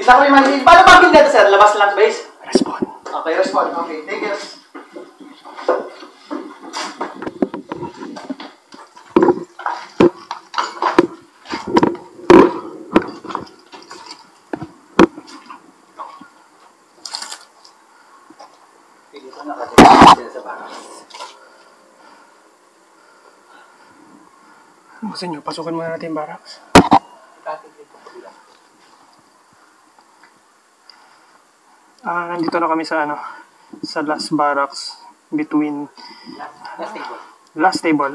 Isa ko yung mali. Paano parking dito, sir? Labas lang sa base? Respond. Okay, respond. Okay, thank you. Gusto nyo, pasukin muna natin yung barracks. Nandito na kami sa sa last barracks between last table.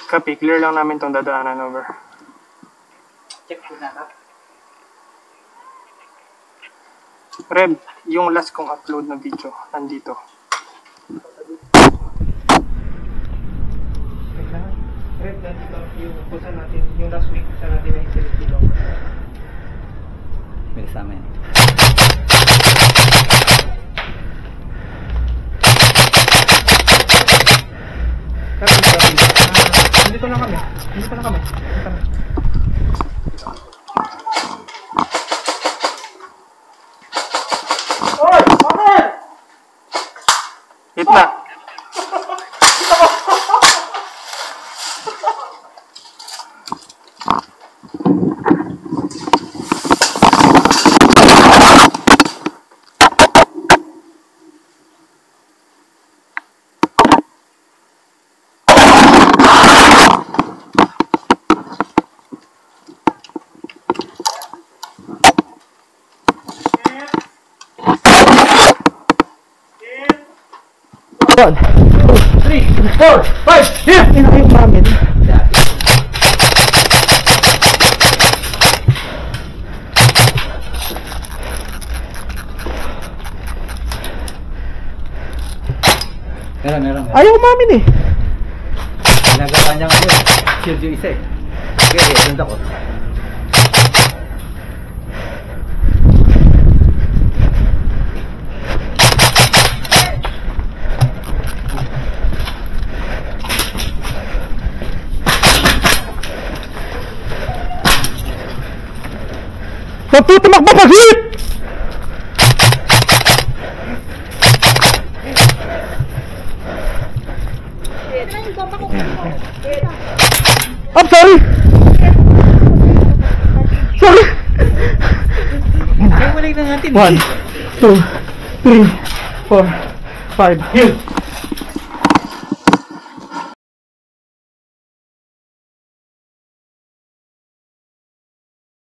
Copy, clear lang namin tong dadaanan, over. Check po na ka. Reb, yung last kong upload na video, nandito. Reb, nandito yung kusa natin, yung last week kusa natin na i-select dito. May kasama yan. Nandito na kami. Oy! Over! Hit na. One, 2, 3, 4, 5, hit! Yung namin. Meron. Ayaw umamin eh. Ginagawa niya ngayon. Shield yung isa eh. Okay, ganda ko. Magtutumakbo pag-hit! I'm sorry! Sorry! Ay, wala na natin. 1, 2, 3, 4, 5.